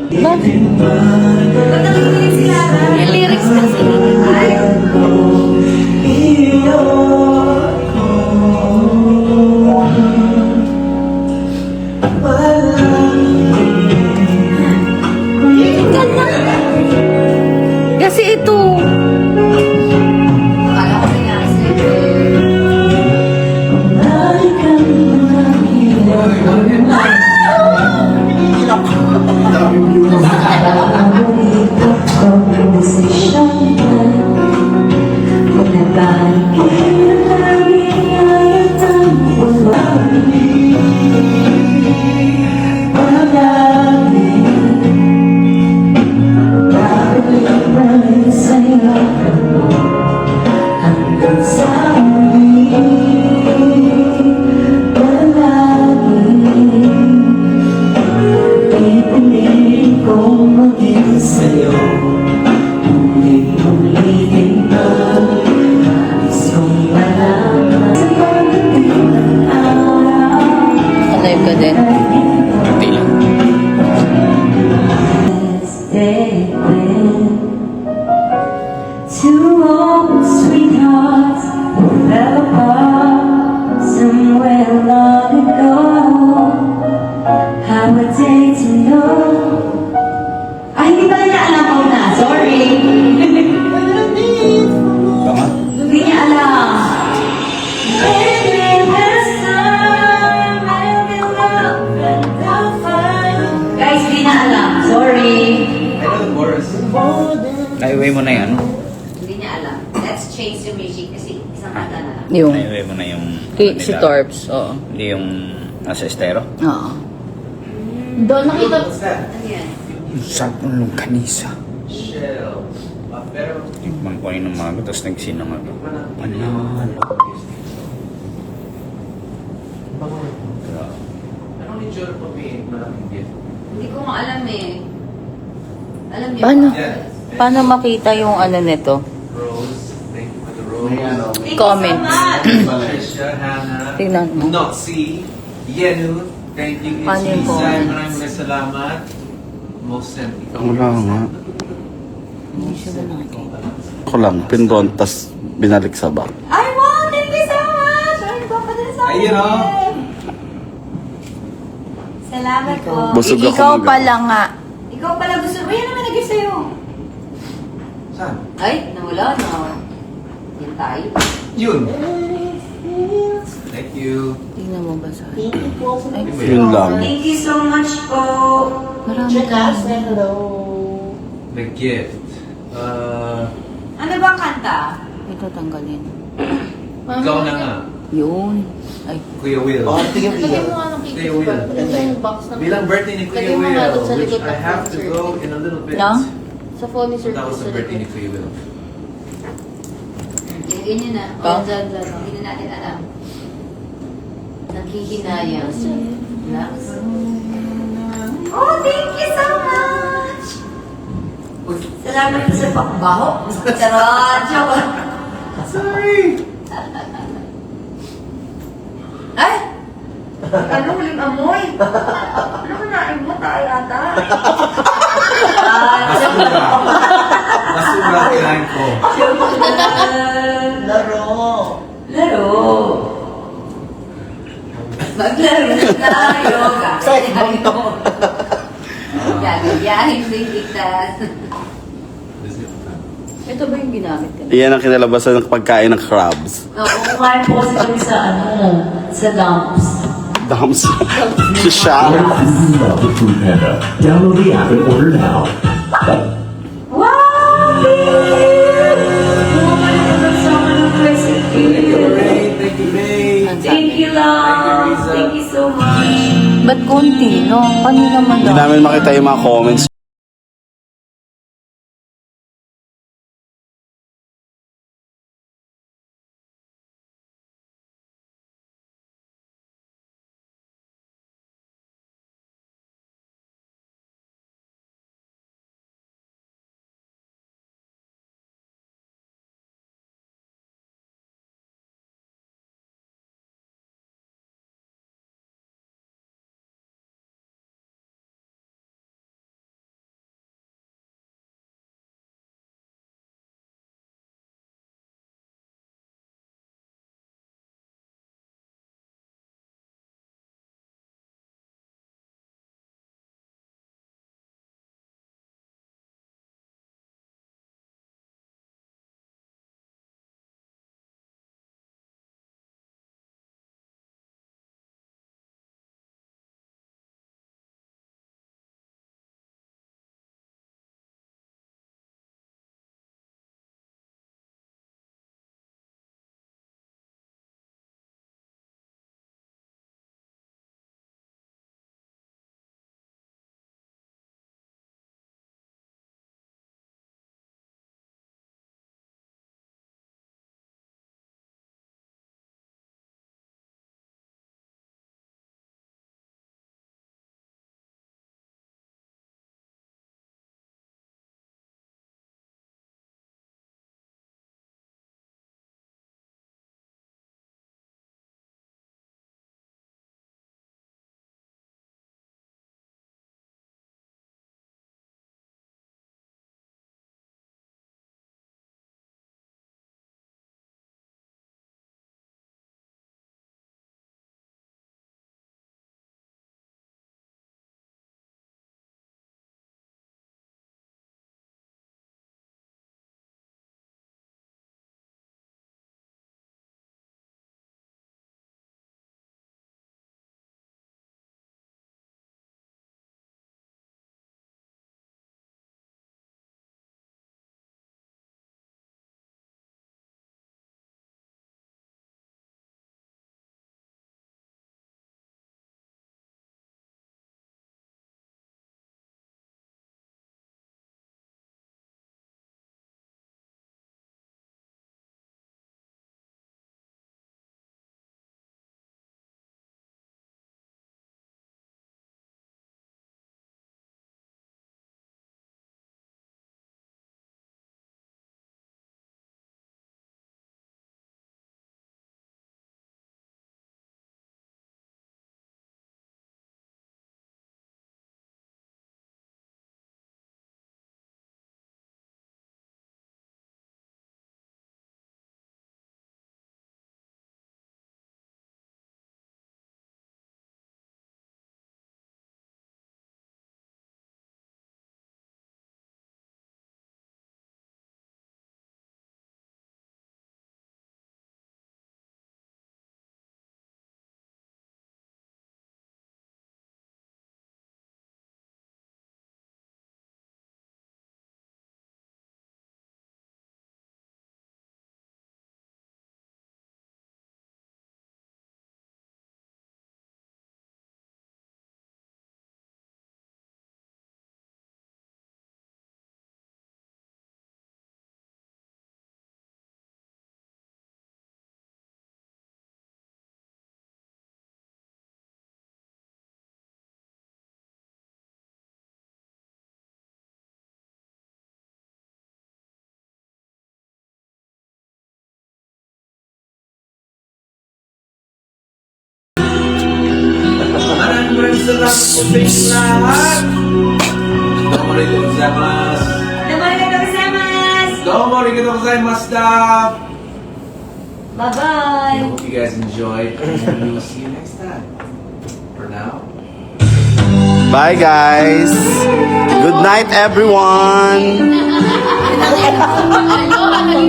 Bakit? Ba't nakikinig si Lara? Yung lyrics kasi. Ay, Kasi ito. akala ko pinasip eh. Alive ka din. Hindi lang. Two old sweethearts fell apart somewhere long ago. How would they to know? Ay, hindi pala niya alam ko na. Sorry. Tama? Hindi niya alam. Maybe this time maybe love and I'll find. Guys, hindi niya alam. Sorry. Naiway mo na yan. Hindi niya alam. Let's change the music kasi isang kanta na lang. Yung Naiway mo na yung... si Torbs. Oo. Hindi yung nasa estero. Oo. Doon nakita. Ano yan? Sarap ng longganisa. Tikman ko yun ng mago, tapos nagsinang ako. Panalo. Anong itsura po may malaking gift? Hindi ko nga alam eh. Alam niyo Paano? ba? Paano makita yung ano nito? Rose, thank you for the rose. Thank you Comment. so much. Trisha, Hannah, Tingnan mo. Noxie, Yenu, thank you. Paano yung Lisa, comments? maraming salamat. Most ikaw. Wala nga. Hindi siya ba nakikita? Ako lang, pinron, tas binalik sa bag. Ay, wow! Thank you so much! Ay, papadala sa akin. Ayun, oh. Salamat po. Busog ako Ikaw mag- pala nga. Ikaw pala gusto mo. Yan naman nag-gift sa'yo. Saan? Ay, nawala na. Yan tayo. Yun. Thank you. Tingnan mo ba sa Yun lang. Thank you so much po. Marami ka. The gift. Ano ba ang kanta? Ito tanggalin. Ikaw na nga. Yun. Ay, Kuya Will. Lagay mo nga ng Kuya cake Will. yung box na Bilang birthday ni Kuya Lagay mo nga Will, doon sa which likod I ng have to phone, go sir. in a little bit. Lang? Sa phone ni Sir. That was the sa birthday ni likod. Kuya Will. Ilagay niyo na. Oh. Dyan, dyan. Hindi na natin alam. Naghihinayang. Relax. Oh, thank you so much! Salamat po sa pakbaho. Charot! Joke. Sorry! Ay! Ano huling amoy? Ano ko nain mo? Tayo ata. Basura. Basura kinain ko. Laro. Laro. Maglaro na tayo. Kakain mo. Gagayahin mo yung ligtas. ito ba yung ginamit ka? Iyan ang kinalabasan ng pagkain ng crabs. Oo, kumain po kasi kami sa sa dumps. Dams. Si Shaq. Love the Food Panda. Download the app and order now. Wow! Thank you, Ray. Thank you, Ray. Thank you, love. Thank you so much. Ba't konti, no? Paano naman Hindi namin makita yung mga comments sarap sa inyong lahat. Domo arigatou gozaimasu. Domo arigatou gozaimasu. Bye-bye. I hope you guys enjoyed, and we will see you next time. For now. Bye guys. Good night everyone. Ano, naging